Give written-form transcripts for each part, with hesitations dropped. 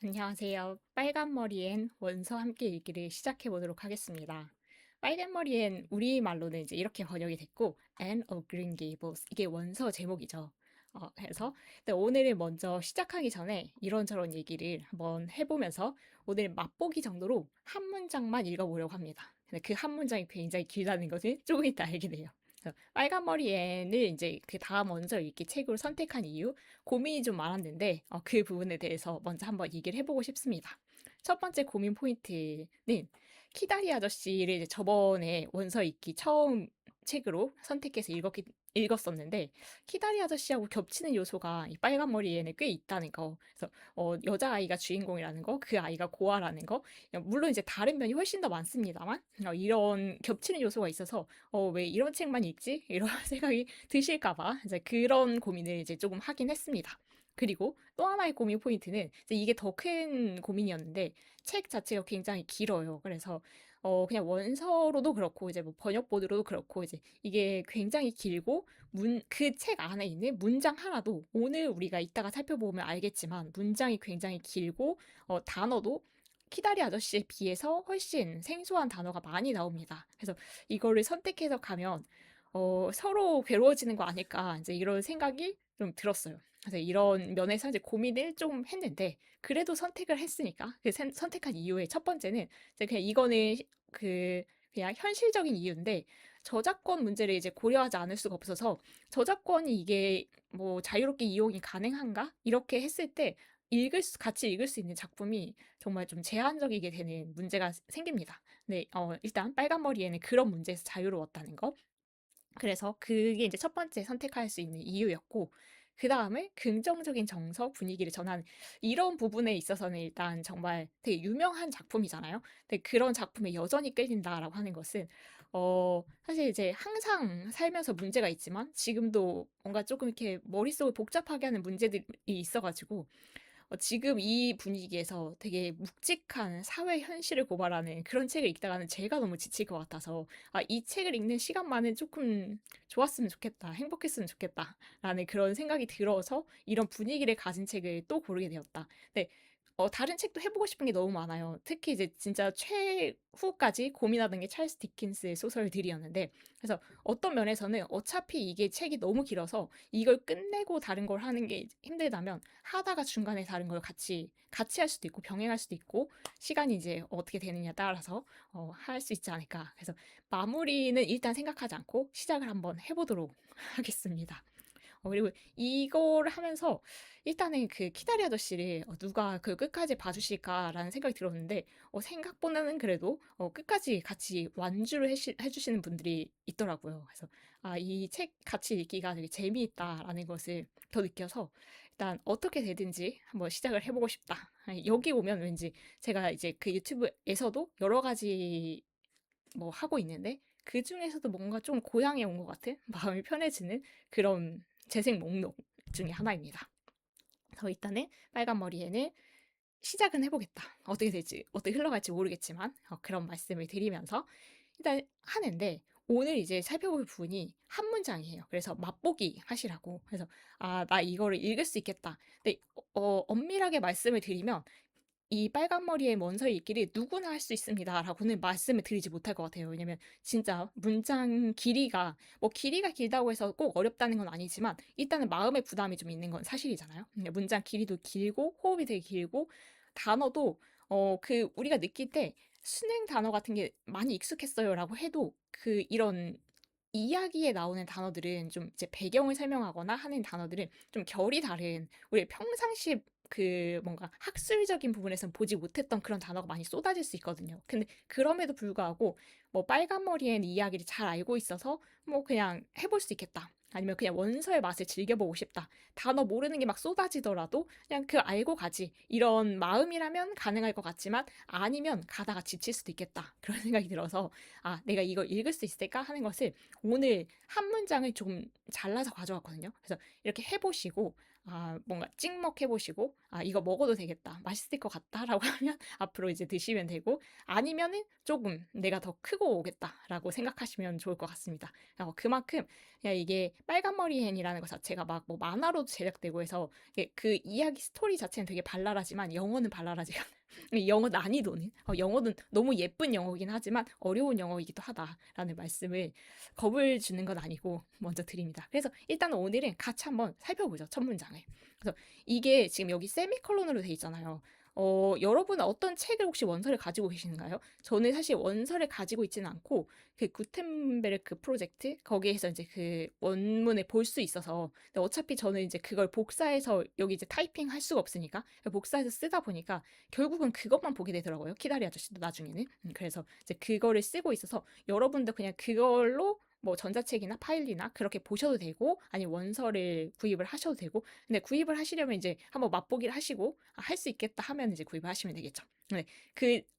안녕하세요. 빨간 머리엔 원서 함께 읽기를 시작해 보도록 하겠습니다. 빨간 머리엔 우리말로는 이제 이렇게 번역이 됐고, Anne of Green Gables 이게 원서 제목이죠. 그래서 근데 오늘은 먼저 시작하기 전에 이런저런 얘기를 한번 해보면서 오늘 맛보기 정도로 한 문장만 읽어보려고 합니다. 근데 그 한 문장이 굉장히 길다는 것을 조금 이따 알게 돼요. 그래서 빨간 머리에는 이제 그 다음 원서 읽기 책으로 선택한 이유 고민이 좀 많았는데 그 부분에 대해서 먼저 한번 얘기를 해보고 싶습니다. 첫 번째 고민 포인트는 키다리 아저씨를 이제 저번에 원서 읽기 처음 책으로 선택해서 읽었었는데 키다리 아저씨하고 겹치는 요소가 이 빨간 머리에는 꽤 있다는 거. 그래서 여자아이가 주인공이라는 거, 그 아이가 고아라는 거. 물론 이제 다른 면이 훨씬 더 많습니다만 이런 겹치는 요소가 있어서 왜 이런 책만 읽지? 이런 생각이 드실까 봐 이제 그런 고민을 이제 조금 하긴 했습니다. 그리고 또 하나의 고민 포인트는 이제 이게 더 큰 고민이었는데 책 자체가 굉장히 길어요. 그래서 그냥 원서로도 그렇고 이제 뭐 번역본으로도 그렇고 이제 이게 굉장히 길고 그 책 안에 있는 문장 하나도 오늘 우리가 이따가 살펴보면 알겠지만 문장이 굉장히 길고 단어도 키다리 아저씨에 비해서 훨씬 생소한 단어가 많이 나옵니다. 그래서 이거를 선택해서 가면 서로 괴로워지는 거 아닐까 이제 이런 생각이 좀 들었어요. 그래서 이런 면에서 이제 고민을 좀 했는데 그래도 선택을 했으니까 선택한 이유의 첫 번째는 이제 그냥 이거는 그냥 현실적인 이유인데 저작권 문제를 이제 고려하지 않을 수가 없어서 저작권이 이게 뭐 자유롭게 이용이 가능한가? 이렇게 했을 때 같이 읽을 수 있는 작품이 정말 좀 제한적이게 되는 문제가 생깁니다. 네, 일단 빨간 머리에는 그런 문제에서 자유로웠다는 거. 그래서 그게 이제 첫 번째 선택할 수 있는 이유였고, 그 다음에 긍정적인 정서 분위기를 전하는 이런 부분에 있어서는 일단 정말 되게 유명한 작품이잖아요. 근데 그런 작품에 여전히 끌린다라고 하는 것은, 사실 이제 항상 살면서 문제가 있지만 지금도 뭔가 조금 이렇게 머릿속을 복잡하게 하는 문제들이 있어가지고, 지금 이 분위기에서 되게 묵직한 사회 현실을 고발하는 그런 책을 읽다가는 제가 너무 지칠 것 같아서 이 책을 읽는 시간만은 조금 좋았으면 좋겠다, 행복했으면 좋겠다 라는 그런 생각이 들어서 이런 분위기를 가진 책을 또 고르게 되었다. 네, 다른 책도 해보고 싶은 게 너무 많아요. 특히 이제 진짜 최후까지 고민하던 게 찰스 디킨스의 소설들이었는데, 그래서 어떤 면에서는 어차피 이게 책이 너무 길어서 이걸 끝내고 다른 걸 하는 게 힘들다면 하다가 중간에 다른 걸 같이 할 수도 있고 병행할 수도 있고 시간이 이제 어떻게 되느냐에 따라서 할 수 있지 않을까. 그래서 마무리는 일단 생각하지 않고 시작을 한번 해보도록 하겠습니다. 그리고 이거를 하면서 일단은 그 키다리 아저씨를 누가 그 끝까지 봐주실까라는 생각이 들었는데 생각보다는 그래도 끝까지 같이 완주를 해주시는 분들이 있더라고요. 그래서 이 책 같이 읽기가 되게 재미있다라는 것을 더 느껴서 일단 어떻게 되든지 한번 시작을 해보고 싶다. 여기 오면 왠지 제가 이제 그 유튜브에서도 여러 가지 뭐 하고 있는데 그 중에서도 뭔가 좀 고향에 온 것 같은 마음이 편해지는 그런 재생 목록 중에 하나입니다. 그래서 일단은 빨간 머리에는 시작은 해보겠다. 어떻게 될지, 어떻게 흘러갈지 모르겠지만 그런 말씀을 드리면서 일단 하는데 오늘 이제 살펴볼 부분이 한 문장이에요. 그래서 맛보기 하시라고. 그래서 나 이거를 읽을 수 있겠다. 근데 엄밀하게 말씀을 드리면 이 빨간 머리의 원서 읽기를 누구나 할 수 있습니다라고는 말씀을 드리지 못할 것 같아요. 왜냐면 진짜 문장 길이가 뭐 길이가 길다고 해서 꼭 어렵다는 건 아니지만 일단은 마음의 부담이 좀 있는 건 사실이잖아요. 근데 문장 길이도 길고 호흡이 되게 길고 단어도 우리가 느낄 때 순행 단어 같은 게 많이 익숙했어요라고 해도 그 이런 이야기에 나오는 단어들은 좀 이제 배경을 설명하거나 하는 단어들은 좀 결이 다른 우리 평상시 뭔가 학술적인 부분에서는 보지 못했던 그런 단어가 많이 쏟아질 수 있거든요. 근데 그럼에도 불구하고 뭐 빨간 머리엔 이야기를 잘 알고 있어서 뭐 그냥 해볼 수 있겠다. 아니면 그냥 원서의 맛을 즐겨보고 싶다. 단어 모르는 게 막 쏟아지더라도 그냥 그 알고 가지. 이런 마음이라면 가능할 것 같지만 아니면 가다가 지칠 수도 있겠다. 그런 생각이 들어서 내가 이걸 읽을 수 있을까 하는 것을 오늘 한 문장을 조금 잘라서 가져왔거든요. 그래서 이렇게 해보시고 뭔가 찍먹해 보시고 '아 이거 먹어도 되겠다. 맛있을 것 같다.'라고 하면 앞으로 이제 드시면 되고, 아니면은 '조금 내가 더 크고 오겠다.'라고 생각하시면 좋을 것 같습니다. 그만큼 그냥 이게 빨간머리 앤이라는 것 자체가 막 뭐 만화로도 제작되고 해서 이게 그 이야기 스토리 자체는 되게 발랄하지만 영어는 발랄하지가 않아요. 이 영어 난이도는 영어는 너무 예쁜 영어이긴 하지만 어려운 영어이기도 하다라는 말씀을 겁을 주는 건 아니고 먼저 드립니다. 그래서 일단 오늘은 같이 한번 살펴보죠, 첫 문장을. 그래서 이게 지금 여기 세미콜론으로 돼 있잖아요. 여러분은 어떤 책을 혹시 원서를 가지고 계시는가요? 저는 사실 원서를 가지고 있지는 않고 그 구텐베르크 프로젝트 거기에서 이제 그 원문을 볼 수 있어서, 근데 어차피 저는 이제 그걸 복사해서 여기 이제 타이핑할 수가 없으니까 복사해서 쓰다 보니까 결국은 그것만 보게 되더라고요. 키다리 아저씨도 나중에는. 그래서 이제 그거를 쓰고 있어서 여러분도 그냥 그걸로 뭐 전자책이나 파일이나 그렇게 보셔도 되고, 아니면 원서를 구입을 하셔도 되고, 근데 구입을 하시려면 이제 한번 맛보기를 하시고 할 수 있겠다 하면 이제 구입을 하시면 되겠죠. 네.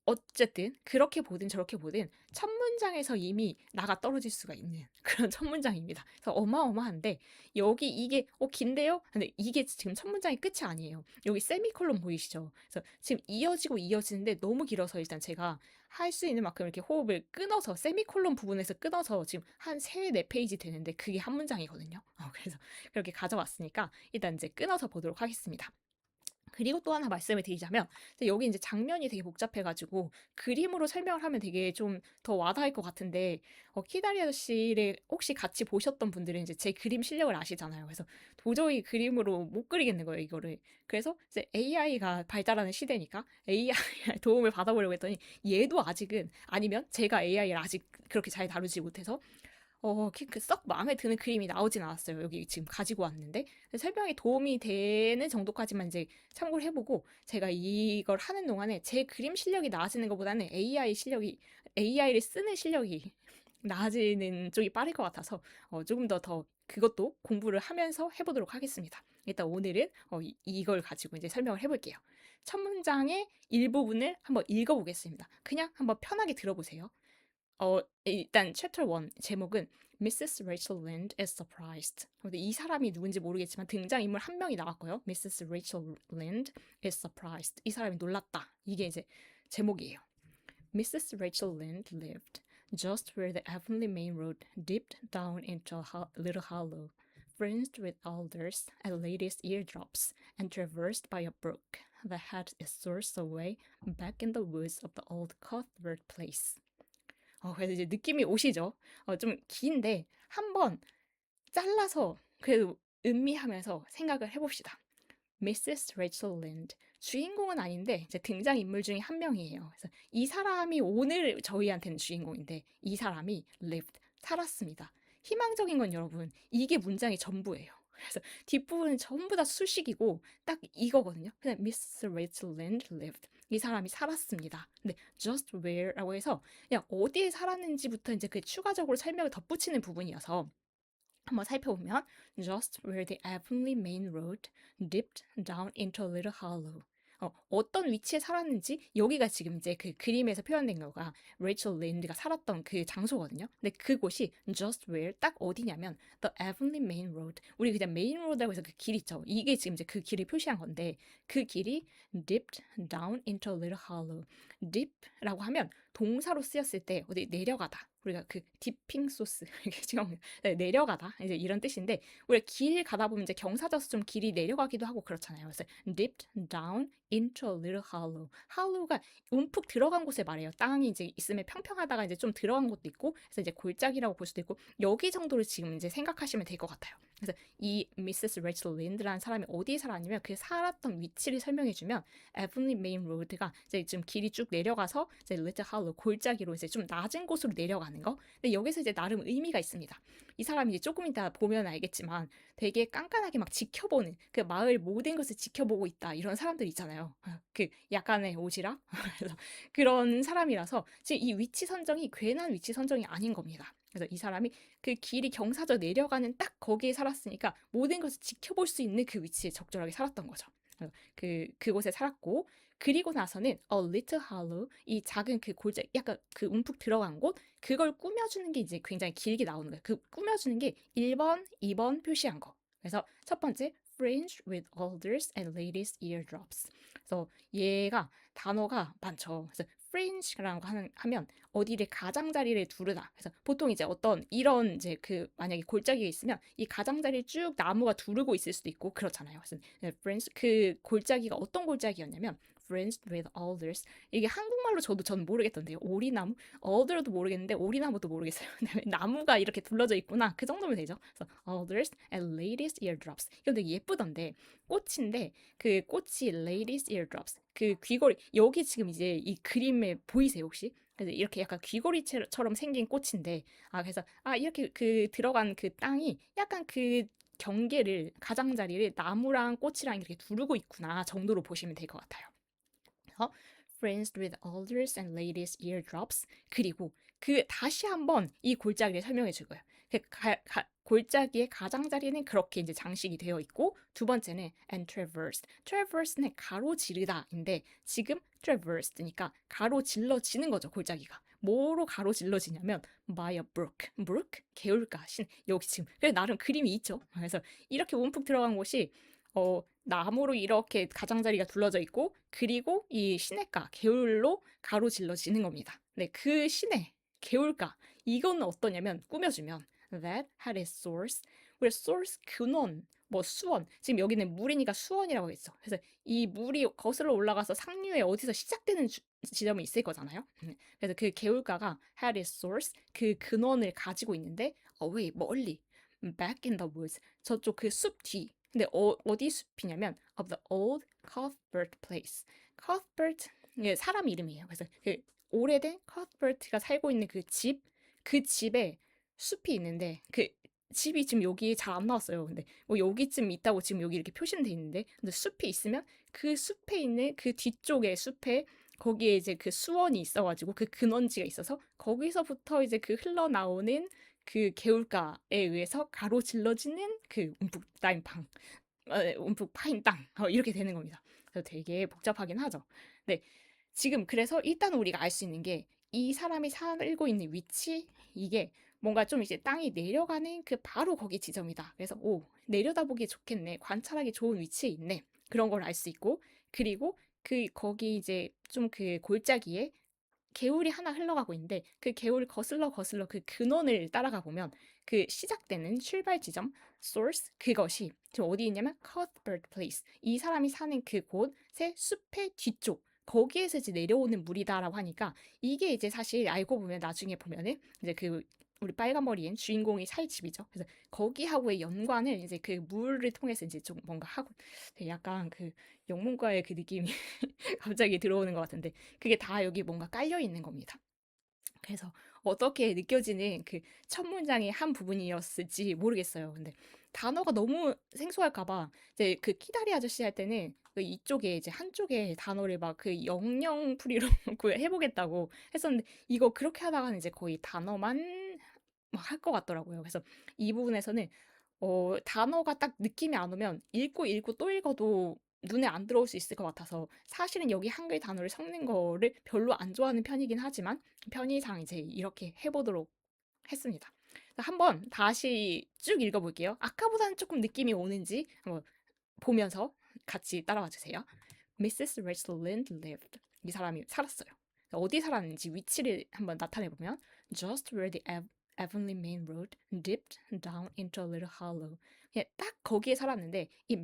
어쨌든 그렇게 보든 저렇게 보든 첫 문장에서 이미 나가 떨어질 수가 있는 그런 첫 문장입니다. 그래서 어마어마한데, 여기 이게 긴데요? 근데 이게 지금 첫 문장이 끝이 아니에요. 여기 세미콜론 보이시죠? 그래서 지금 이어지고 이어지는데 너무 길어서 일단 제가 할 수 있는 만큼 이렇게 호흡을 끊어서 세미콜론 부분에서 끊어서 지금 한 3-4페이지 되는데 그게 한 문장이거든요. 그래서 그렇게 가져왔으니까 일단 이제 끊어서 보도록 하겠습니다. 그리고 또 하나 말씀을 드리자면, 여기 이제 장면이 되게 복잡해가지고 그림으로 설명을 하면 되게 좀 더 와닿을 것 같은데, 키다리 아저씨를 혹시 같이 보셨던 분들은 이제 제 그림 실력을 아시잖아요. 그래서 도저히 그림으로 못 그리겠는 거예요, 이거를. 그래서 이제 AI가 발달하는 시대니까 AI 도움을 받아보려고 했더니 얘도 아직은, 아니면 제가 AI를 아직 그렇게 잘 다루지 못해서 썩 마음에 드는 그림이 나오진 않았어요. 여기 지금 가지고 왔는데. 설명에 도움이 되는 정도까지만 이제 참고를 해보고, 제가 이걸 하는 동안에 제 그림 실력이 나아지는 것보다는 AI를 쓰는 실력이 나아지는 쪽이 빠를 것 같아서 조금 더 그것도 공부를 하면서 해보도록 하겠습니다. 일단 오늘은 이걸 가지고 이제 설명을 해볼게요. 첫 문장의 일부분을 한번 읽어보겠습니다. 그냥 한번 편하게 들어보세요. 일단 챕터 1 제목은 Mrs. Rachel Lynde is surprised. 근데 이 사람이 누군지 모르겠지만 등장인물 한 명이 나왔고요. Mrs. Rachel Lynde is surprised. 이 사람이 놀랐다. 이게 이제 제목이에요. Mrs. Rachel Lynde lived just where the Avonlea main road dipped down into a little hollow, fringed with alders and ladies' eardrops, and traversed by a brook that had its source away back in the woods of the old Cuthbert place. 그래서 이제 느낌이 오시죠? 좀 긴데 한번 잘라서 그래도 음미하면서 생각을 해봅시다. Mrs. Rachel Lynde. 주인공은 아닌데 이제 등장인물 중에 한 명이에요. 그래서 이 사람이 오늘 저희한테는 주인공인데, 이 사람이 lived. 살았습니다. 희망적인 건 여러분, 이게 문장의 전부예요. 그래서 뒷부분은 전부 다 수식이고 딱 이거거든요. 그냥 Mrs. Rachel Lynde lived. 이 사람이 살았습니다. 근데 just where라고 해서 그냥 어디에 살았는지부터 이제 그 추가적으로 설명을 덧붙이는 부분이어서 한번 살펴보면 just where the Avonlea main road dipped down into a little hollow. 어떤 위치에 살았는지, 여기가 지금 이제 그 그림에서 표현된 거가 레이첼 린드가 살았던 그 장소거든요. 근데 그곳이 just where 딱 어디냐면 the Avonlea main road. 우리 그냥 메인 로드라고 해서 그 길 있죠. 이게 지금 이제 그 길을 표시한 건데, 그 길이 dipped down into a little hollow. dip라고 하면 동사로 쓰였을 때 어디 내려가다. 우리가 그 디핑 소스 지금 내려가다 이제 이런 뜻인데, 우리가 길 가다 보면 이제 경사져서 좀 길이 내려가기도 하고 그렇잖아요. 그래서 dipped down into a little hollow. hollow가 움푹 들어간 곳을 말해요. 땅이 이제 있으면 평평하다가 이제 좀 들어간 곳도 있고, 그래서 이제 골짜기라고 볼 수도 있고, 여기 정도를 지금 이제 생각하시면 될 것 같아요. 그래서 이 미세스 레이첼 린드라는 사람이 어디에 살았냐면 그 살았던 위치를 설명해주면 에블리 메인 로드가 이제 좀 길이 쭉 내려가서 이제 리틀 할로 골짜기로 이제 좀 낮은 곳으로 내려가는 거. 근데 여기서 이제 나름 의미가 있습니다. 이 사람이 이제 조금 이따 보면 알겠지만 되게 깐깐하게 막 지켜보는, 그 마을 모든 것을 지켜보고 있다 이런 사람들 있잖아요. 그 약간의 오지랖 그래서 그런 사람이라서 지금 이 위치 선정이 괜한 위치 선정이 아닌 겁니다. 그래서 이 사람이 그 길이 경사져 내려가는 딱 거기에 살았으니까 모든 것을 지켜볼 수 있는 그 위치에 적절하게 살았던 거죠. 그곳에 살았고, 그리고 나서는 a little hollow, 이 작은 그 골짜, 약간 그 움푹 들어간 곳, 그걸 꾸며주는 게 이제 굉장히 길게 나오는 거예요. 그 꾸며주는 게 1번, 2번 표시한 거. 그래서 첫 번째 fringed with alders and ladies' eardrops. 그래서 얘가 단어가 많죠. 그래서 fringe라고 하면 어디를 가장자리를 두르다. 그래서 보통 이제 어떤 이런 이제 그 만약에 골짜기가 있으면 이 가장자리를 쭉 나무가 두르고 있을 수도 있고 그렇잖아요. 그래서 fringe 그 골짜기가 어떤 골짜기였냐면 fringed with alders. 이게 한국말로 저는 모르겠던데요. 오리나무? alder도 모르겠는데 오리나무도 모르겠어요. 나무가 이렇게 둘러져 있구나. 그 정도면 되죠. 그래서 alders and ladies' eardrops. 이건 되게 예쁘던데 꽃인데 그 꽃이 ladies' eardrops. 그 귀걸이 여기 지금 이제 이 그림에 보이세요 혹시? 그래서 이렇게 약간 귀걸이처럼 생긴 꽃인데 그래서 이렇게 그 들어간 그 땅이 약간 그 경계를 가장자리를 나무랑 꽃이랑 이렇게 두르고 있구나 정도로 보시면 될 것 같아요. Friends with alders and ladies' eardrops. 그리고 그 다시 한번 이 골짜기를 설명해 줄 거예요. 골짜기의 가장자리는 그렇게 이제 장식이 되어 있고 두 번째는 and traversed. traversed는 가로지르다인데 지금 traversed니까 가로질러지는 거죠 골짜기가. 뭐로 가로질러지냐면 by a brook. brook 개울가 신 여기 지금 그래 나름 그림이 있죠. 그래서 이렇게 움푹 들어간 곳이 나무로 이렇게 가장자리가 둘러져 있고 그리고 이 시냇가 개울로 가로질러지는 겁니다. 네, 그 시내 개울가 이건 어떠냐면 꾸며주면 that had its source. 우리 source 근원 뭐 수원 지금 여기는 물이니까 수원이라고 했어. 그래서 이 물이 거슬러 올라가서 상류에 어디서 시작되는 지점이 있을 거잖아요. 그래서 그 개울가가 had its source 그 근원을 가지고 있는데 away 멀리 back in the woods 저쪽 그 숲 뒤. 근데 어디 숲이냐면 of the old Cuthbert place. Cuthbert 예, 사람 이름이에요. 그래서 그 오래된 Cuthbert가 살고 있는 그 집에 숲이 있는데 그 집이 지금 여기 잘 안 나왔어요. 근데 뭐 여기쯤 있다고 지금 여기 이렇게 표시는 돼 있는데 근데 숲이 있으면 그 숲에 있는 그 뒤쪽에 숲에 거기에 이제 그 수원이 있어가지고 그 근원지가 있어서 거기서부터 이제 그 흘러나오는 그 개울가에 의해서 가로질러지는 그 움푹 파인 방, 움푹 파인 땅 이렇게 되는 겁니다. 그래서 되게 복잡하긴 하죠. 네, 지금 그래서 일단 우리가 알 수 있는 게 이 사람이 살고 있는 위치 이게 뭔가 좀 이제 땅이 내려가는 그 바로 거기 지점이다. 그래서 내려다보기 좋겠네. 관찰하기 좋은 위치에 있네. 그런 걸 알 수 있고 그리고 그 거기 이제 좀 그 골짜기에 개울이 하나 흘러가고 있는데 그 개울 거슬러 그 근원을 따라가 보면 그 시작되는 출발 지점 source 그것이 지금 어디 있냐면 Cuthbert Place 이 사람이 사는 그곳의 숲의 뒤쪽 거기에서 이제 내려오는 물이다라고 하니까 이게 이제 사실 알고 보면 나중에 보면은 이제 그 우리 빨간 머리엔 주인공이 살 집이죠. 그래서 거기하고의 연관을 이제 그 물을 통해서 이제 좀 뭔가 하고 약간 그 영문과의 그 느낌이 갑자기 들어오는 것 같은데 그게 다 여기 뭔가 깔려 있는 겁니다. 그래서 어떻게 느껴지는 그 첫 문장의 한 부분이었을지 모르겠어요. 근데 단어가 너무 생소할까 봐 이제 그 키다리 아저씨 할 때는 그 이쪽에 이제 한쪽에 단어를 막 그 영영풀이로 해보겠다고 했었는데 이거 그렇게 하다가는 이제 거의 단어만 막 할 것 같더라고요. 그래서 이 부분에서는 단어가 딱 느낌이 안 오면 읽고 또 읽어도 눈에 안 들어올 수 있을 것 같아서 사실은 여기 한글 단어를 섞는 거를 별로 안 좋아하는 편이긴 하지만 편의상 이제 이렇게 해보도록 했습니다. 한번 다시 쭉 읽어볼게요. 아까보다는 조금 느낌이 오는지 한번 보면서 같이 따라와 주세요. Mrs. Rachel Lynde lived. 이 사람이 살았어요. 어디 살았는지 위치를 한번 나타내보면 just where the Avonlea Main Road dipped down into a little hollow. 그냥 딱 거기에 살았는데 이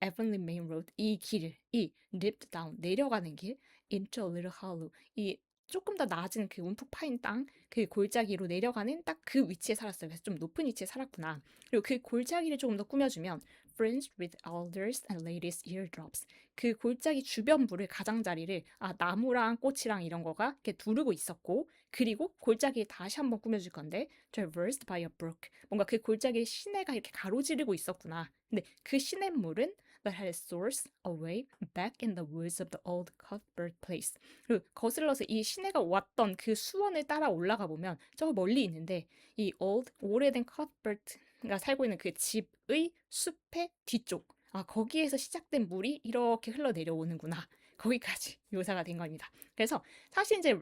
Avonlea Main Road 이 길을 이 dipped down 내려가는 길 into a little hollow 이 조금 더 낮은 그 움푹 파인 땅 그 골짜기로 내려가는 딱 그 위치에 살았어요. 그래서 좀 높은 위치에 살았구나. 그리고 그 골짜기를 조금 더 꾸며주면 fringed with alders and ladies' eardrops. 그 골짜기 주변부를 가장자리를 나무랑 꽃이랑 이런 거가 이렇게 두르고 있었고 그리고 골짜기를 다시 한번 꾸며줄 건데 traversed by a brook. 뭔가 그 골짜기에 시내가 이렇게 가로지르고 있었구나. 근데 그 시냇물은 that had its source away back in the woods of the old Cuthbert place. 그리고 거슬러서 이 시내가 왔던 그 수원을 따라 올라가 보면 저 멀리 있는데 이 오래된 Cuthbert가 살고 있는 그 집의 숲의 뒤쪽 거기에서 시작된 물이 이렇게 흘러내려오는구나. 거기까지 묘사가 된 겁니다. 그래서 사실 이제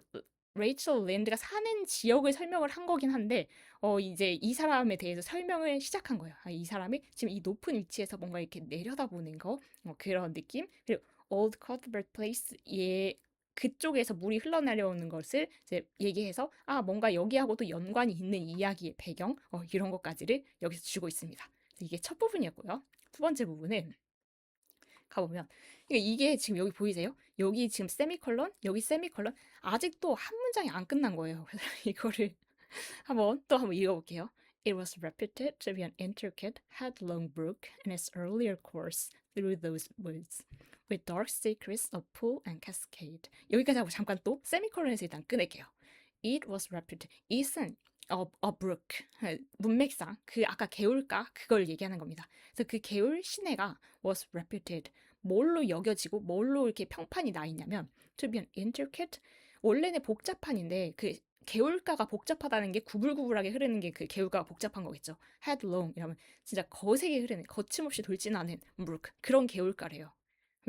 레이첼 랜드가 사는 지역을 설명을 한 거긴 한데 이제 이 사람에 대해서 설명을 시작한 거예요. 이 사람이 지금 이 높은 위치에서 뭔가 이렇게 내려다보는 거 그런 느낌. 그리고 Old Cuthbert Place 그쪽에서 물이 흘러내려오는 것을 이제 얘기해서 뭔가 여기하고도 연관이 있는 이야기의 배경 이런 것까지를 여기서 주고 있습니다. 이게 첫 부분이었고요. 두 번째 부분은 가보면 이게 지금 여기 보이세요? 여기 지금 세미콜론, 여기 세미콜론 아직도 한 문장이 안 끝난 거예요. 그래서 이거를 한번 읽어볼게요. It was reputed to be an intricate, headlong brook in its earlier course through those woods, with dark secrets of pool and cascade. 여기까지 하고 잠깐 또 세미콜론에서 일단 끊을게요. It was reputed. it은 a brook, 문맥상 그 아까 개울가 그걸 얘기하는 겁니다. 그래서 그 개울 시내가 was reputed. 뭘로 여겨지고 뭘로 이렇게 평판이 나 있냐면 to be an intricate. 원래는 복잡한인데 그 개울가가 복잡하다는 게 구불구불하게 흐르는 게 그 개울가가 복잡한 거겠죠. headlong 이러면 진짜 거세게 흐르는 거침없이 돌진하는 brook 그런 개울가래요.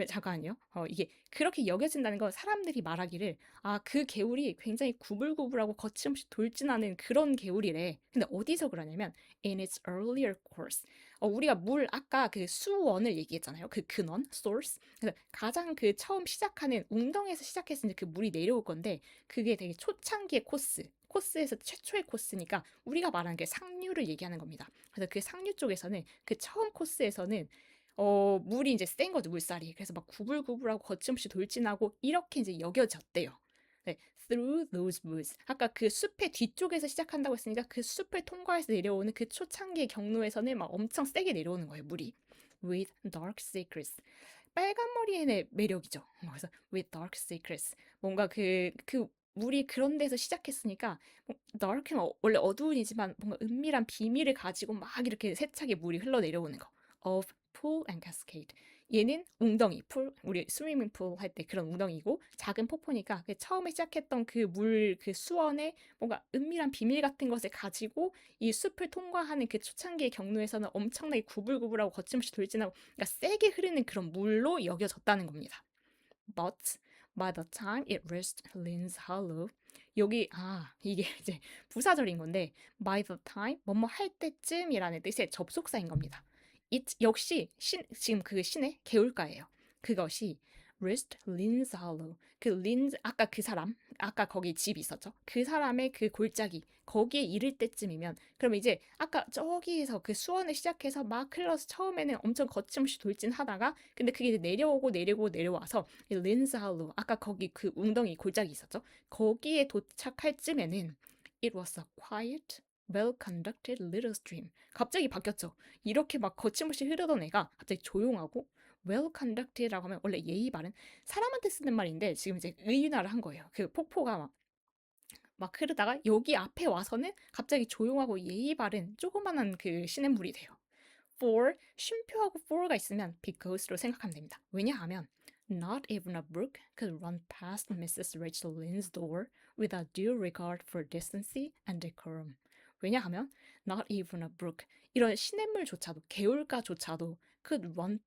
잠깐만요. 이게 그렇게 여겨진다는 건 사람들이 말하기를 그 개울이 굉장히 구불구불하고 거침없이 돌진하는 그런 개울이래. 근데 어디서 그러냐면 in its earlier course. 우리가 물 아까 그 수원을 얘기했잖아요. 그 근원, source. 그래서 가장 그 처음 시작하는 웅덩이에서 시작했을 때 그 물이 내려올 건데 그게 되게 초창기의 코스에서 최초의 코스니까 우리가 말하는 게 상류를 얘기하는 겁니다. 그래서 그 상류 쪽에서는 그 처음 코스에서는 물이 이제 센 거죠, 물살이. 그래서 막 구불구불하고 거침없이 돌진하고 이렇게 이제 여겨졌대요. 네, through those woods. 아까 그 숲의 뒤쪽에서 시작한다고 했으니까 그 숲을 통과해서 내려오는 그 초창기의 경로에서는 막 엄청 세게 내려오는 거예요, 물이. With dark secrets. 빨간 머리의 매력이죠. 그래서 with dark secrets. 뭔가 그 물이 그런 데서 시작했으니까 dark는 원래 어두운이지만 뭔가 은밀한 비밀을 가지고 막 이렇게 세차게 물이 흘러내려오는 거. of pool and cascade. 얘는 웅덩이, 풀, 우리 스위밍 풀 할 때 그런 웅덩이고 작은 폭포니까 처음에 시작했던 그 물, 그 수원에 뭔가 은밀한 비밀 같은 것을 가지고 이 숲을 통과하는 그 초창기의 경로에서는 엄청나게 구불구불하고 거침없이 돌진하고 그러니까 세게 흐르는 그런 물로 여겨졌다는 겁니다. But by the time it reached Lynn's Hollow, 여기 이게 이제 부사절인 건데 by the time 뭐뭐 할 때쯤이라는 뜻의 접속사인 겁니다. it 역시 지금 그 신의 개울가예요. 그것이 reached Lynn's Hollow. 그 린 아까 그 사람 아까 거기 집이 있었죠. 그 사람의 그 골짜기 거기에 이를 때쯤이면 그럼 이제 아까 저기에서 그 수원을 시작해서 막 흘러서 처음에는 엄청 거침없이 돌진하다가 근데 그게 이제 내려오고 내리고 내려와서 린스할로 아까 거기 그 웅덩이 골짜기 있었죠. 거기에 도착할 쯤에는 it was a quiet, well conducted little stream. 갑자기 바뀌었죠. 이렇게 막 거침없이 흐르던 애가 갑자기 조용하고 well conducted라고 하면 원래 예의 바른 사람한테 쓰는 말인데 지금 이제 의인화를 한 거예요. 그 폭포가 막 흐르다가 여기 앞에 와서는 갑자기 조용하고 예의 바른 조그만한 그 시냇물이 돼요. for 쉼표하고 for가 있으면 because로 생각하면 됩니다. 왜냐하면 not even a brook could run past Mrs. Rachel Lynde's door without due regard for decency and decorum. 왜냐하면 not even a brook 이런 시냇물조차도 개울가조차도 could run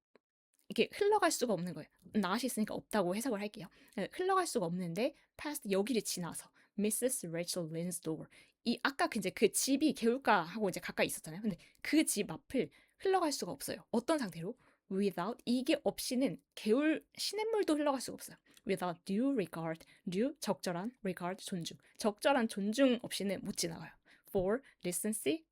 이게 흘러갈 수가 없는 거예요. not이 있으니까 없다고 해석을 할게요. 흘러갈 수가 없는데 past 여기를 지나서 Mrs. Rachel Lynde's door 이 아까 이제 그 집이 개울가하고 이제 가까이 있었잖아요. 근데 그 집 앞을 흘러갈 수가 없어요. 어떤 상태로? without 이게 없이는 개울 시냇물도 흘러갈 수가 없어요. without due regard due 적절한 regard 존중 적절한 존중 없이는 못 지나가요. for decency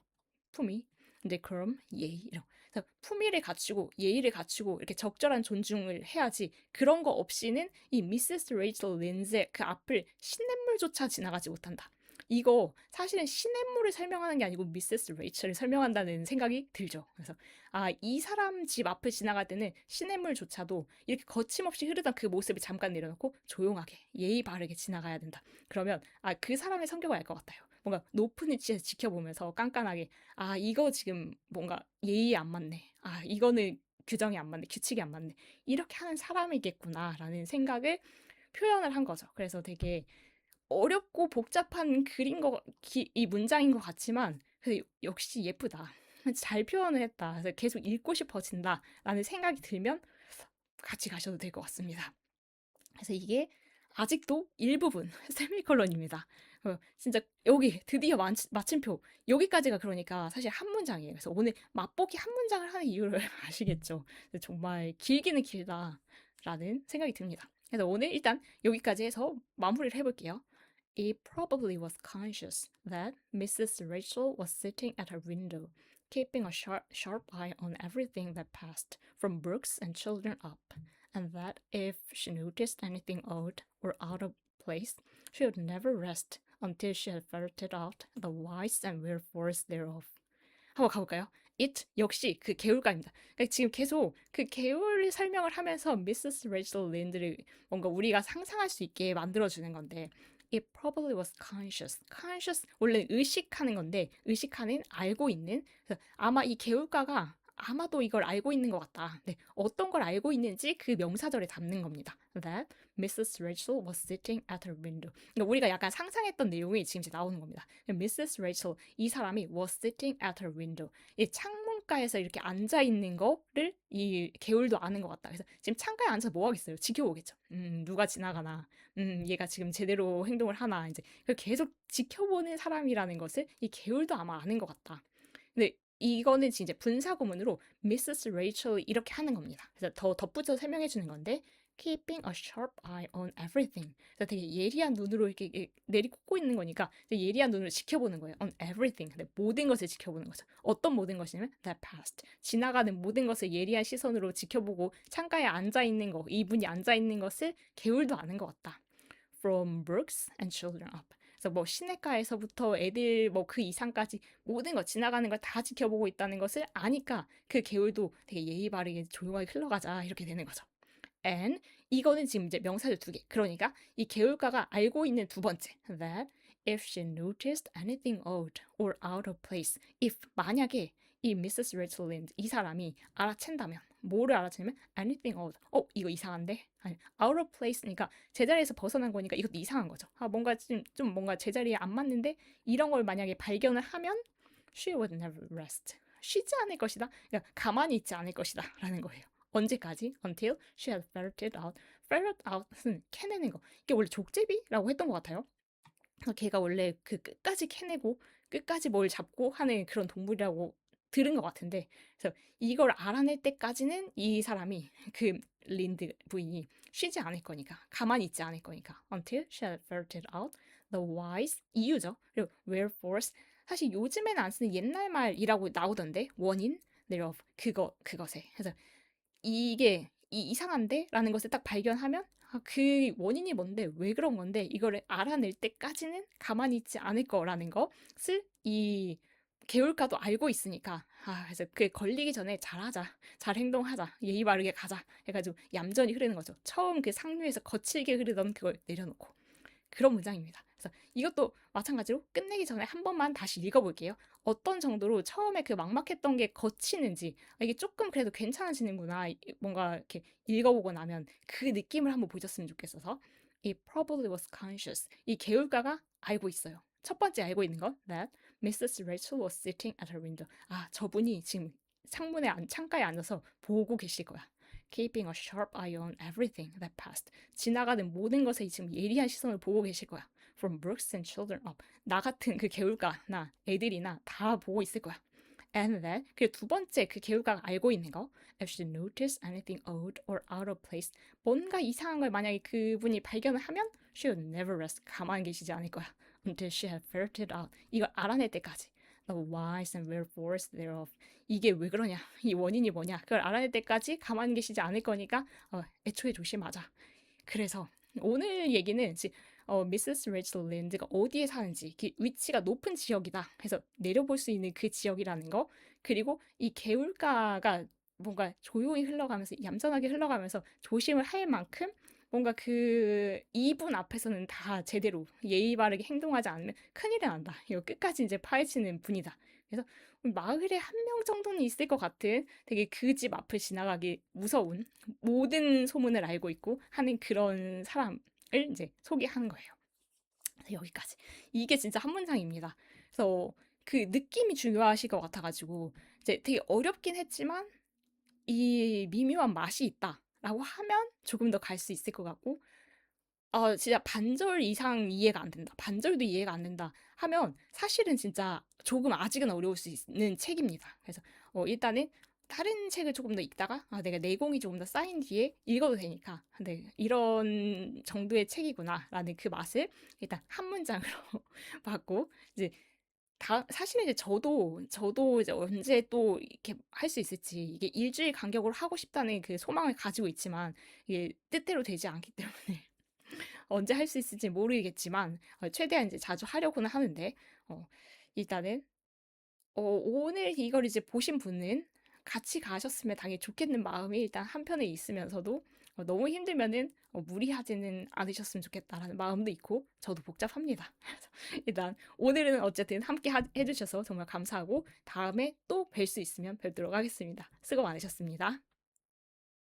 품위 decorum 예의 이런 그래서 품위를 갖추고 예의를 갖추고 이렇게 적절한 존중을 해야지 그런 거 없이는 이 미세스 레이첼 린즈의 그 앞을 시냇물조차 지나가지 못한다. 이거 사실은 시냇물을 설명하는 게 아니고 미세스 레이첼을 설명한다는 생각이 들죠. 그래서 이 사람 집 앞을 지나갈 때는 시냇물조차도 이렇게 거침없이 흐르던 그 모습을 잠깐 내려놓고 조용하게 예의 바르게 지나가야 된다. 그러면 그 사람의 성격을 알 것 같아요. 뭔가 높은 위치에서 지켜보면서 깐깐하게 이거 지금 뭔가 예의에 안 맞네. 이거는 규정이 안 맞네. 규칙이 안 맞네. 이렇게 하는 사람이겠구나라는 생각을 표현을 한 거죠. 그래서 되게 어렵고 복잡한 이 문장인 것 같지만 역시 예쁘다. 잘 표현을 했다. 그래서 계속 읽고 싶어진다라는 생각이 들면 같이 가셔도 될 것 같습니다. 그래서 이게 아직도 일부분 세미콜론입니다. 진짜 여기 드디어 마침표. 여기까지가 그러니까 사실 한 문장이에요. 그래서 오늘 맛보기 한 문장을 하는 이유를 아시겠죠? 정말 길기는 길다라는 생각이 듭니다. 그래서 오늘 일단 여기까지 해서 마무리를 해볼게요. He probably was conscious that Mrs. Rachel was sitting at her window, keeping a sharp eye on everything that passed, from Brooks and children up, and that if she noticed anything odd or out of place, she would never rest until she had ferreted out the whys and wherefores thereof. 한번 가볼까요? It 역시 그 개울가입니다. 그러니까 지금 계속 그 개울을 설명을 하면서 미세스 레이첼 린드를 뭔가 우리가 상상할 수 있게 만들어주는 건데 It probably was conscious. Conscious 원래 의식하는 건데 의식하는 알고 있는 그래서 아마 이 개울가가 아마도 이걸 알고 있는 것 같다. 네, 어떤 걸 알고 있는지 그 명사절에 담는 겁니다. That Mrs. Rachel was sitting at her window. 그러니까 우리가 약간 상상했던 내용이 지금 이제 나오는 겁니다. Mrs. Rachel 이 사람이 was sitting at her window. 이 창문가에서 이렇게 앉아 있는 거를 이 개울도 아는 것 같다. 그래서 지금 창가에 앉아서 뭐 하겠어요? 지켜보겠죠. 누가 지나가나. 얘가 지금 제대로 행동을 하나. 이제 계속 지켜보는 사람이라는 것을 이 개울도 아마 아는 것 같다. 근데 이거는 진짜 분사구문으로 Mrs. Rachel 이렇게 하는 겁니다. 그래서 더 덧붙여 설명해 주는 건데 keeping a sharp eye on everything. 그래서 되게 예리한 눈으로 이렇게 내리꽂고 있는 거니까 예리한 눈으로 지켜보는 거예요. On everything. 근데 모든 것을 지켜보는 거죠. 어떤 모든 것이냐면 that passed. 지나가는 모든 것을 예리한 시선으로 지켜보고 창가에 앉아 있는 거, 이분이 앉아 있는 것을 개울도 아는 것 같다. From Brooks and children up. 그래서 뭐 시내가에서부터 애들 뭐 그 이상까지 모든 거 지나가는 걸 다 지켜보고 있다는 것을 아니까 그 개울도 되게 예의 바르게 조용하게 흘러가자 이렇게 되는 거죠. And 이거는 지금 이제 명사절 두 개. 그러니까 이 개울가가 알고 있는 두 번째. That if she noticed anything odd or out of place. If 만약에 이 Mrs. Rachel Lynde 이 사람이 알아챈다면 뭐를 알아채냐면 anything odd. 이거 이상한데? 아니 out of place니까 제자리에서 벗어난 거니까 이것도 이상한 거죠. 뭔가 좀 뭔가 제자리에 안 맞는데 이런 걸 만약에 발견을 하면 she would never rest. 쉬지 않을 것이다. 그러니까 가만히 있지 않을 것이다 라는 거예요. 언제까지? Until she had ferreted out. ferret out은 캐내는 거. 이게 원래 족제비라고 했던 것 같아요. 걔가 원래 그 끝까지 캐내고 끝까지 뭘 잡고 하는 그런 동물이라고 들은 것 같은데 그래서 이걸 알아낼 때까지는 이 사람이 그 린드 부인이 쉬지 않을 거니까 가만히 있지 않을 거니까 until she had ferreted out the whys 이유죠. 그리고 wherefores 사실 요즘에는 안 쓰는 옛날 말이라고 나오던데 원인 thereof 그것에 그래서 이게 이상한데? 라는 것을 딱 발견하면 그 원인이 뭔데? 왜 그런 건데? 이거를 알아낼 때까지는 가만히 있지 않을 거라는 것을 이 개울가도 알고 있으니까 그래서 그게 걸리기 전에 잘하자, 잘 행동하자, 예의 바르게 가자 해가지고 얌전히 흐르는 거죠. 처음 그 상류에서 거칠게 흐르던 그걸 내려놓고 그런 문장입니다. 그래서 이것도 마찬가지로 끝내기 전에 한 번만 다시 읽어볼게요. 어떤 정도로 처음에 그 막막했던 게 거치는지 이게 조금 그래도 괜찮아지는구나 뭔가 이렇게 읽어보고 나면 그 느낌을 한번 보셨으면 좋겠어서 It probably was conscious. 이 개울가가 알고 있어요. 첫 번째 알고 있는 건 that Mrs. Rachel was sitting at her window. 저분이 지금 창가에 앉아서 보고 계실 거야. Keeping a sharp eye on everything that passed. 지나가는 모든 것에 지금 예리한 시선을 보고 계실 거야. From Brooks and children up. 나 같은 그 개울가나 애들이나 다 보고 있을 거야. And that 그리고 두 번째 그 개울가가 알고 있는 거 if she noticed anything odd or out of place 뭔가 이상한 걸 만약에 그분이 발견을 하면 she would never rest 가만히 계시지 않을 거야 until she had ferreted out 이걸 알아낼 때까지 the whys and wherefores thereof 이게 왜 그러냐 이 원인이 뭐냐 그걸 알아낼 때까지 가만히 계시지 않을 거니까 애초에 조심하자 그래서 오늘 얘기는 미세스 레이첼 린드가 어디에 사는지 그 위치가 높은 지역이다 해서 내려볼 수 있는 그 지역이라는 거 그리고 이 개울가가 뭔가 조용히 흘러가면서 얌전하게 흘러가면서 조심을 할 만큼 뭔가 그 이분 앞에서는 다 제대로 예의 바르게 행동하지 않으면 큰일이 난다. 이거 끝까지 이제 파헤치는 분이다. 그래서 마을에 한 명 정도는 있을 것 같은 되게 그 집 앞을 지나가기 무서운 모든 소문을 알고 있고 하는 그런 사람을 이제 소개하는 거예요. 그래서 여기까지. 이게 진짜 한 문장입니다. 그래서 그 느낌이 중요하실 것 같아가지고 이제 되게 어렵긴 했지만 이 미묘한 맛이 있다라고 하면 조금 더 갈 수 있을 것 같고 진짜 반절 이상 이해가 안 된다. 반절도 이해가 안 된다 하면 사실은 진짜 조금 아직은 어려울 수 있는 책입니다. 그래서 일단은 다른 책을 조금 더 읽다가 내가 내공이 조금 더 쌓인 뒤에 읽어도 되니까 근데 이런 정도의 책이구나라는 그 맛을 일단 한 문장으로 받고 이제 사실은 이제 저도 이제 언제 또 이렇게 할 수 있을지 이게 일주일 간격으로 하고 싶다는 그 소망을 가지고 있지만 이게 뜻대로 되지 않기 때문에 언제 할 수 있을지 모르겠지만 최대한 이제 자주 하려고는 하는데 어, 일단은 오늘 이걸 이제 보신 분은 같이 가셨으면 당연히 좋겠는 마음이 일단 한편에 있으면서도 너무 힘들면은 무리하지는 않으셨으면 좋겠다라는 마음도 있고 저도 복잡합니다. 그래서 일단 오늘은 어쨌든 함께 해주셔서 정말 감사하고 다음에 또 뵐 수 있으면 뵙도록 하겠습니다. 수고 많으셨습니다.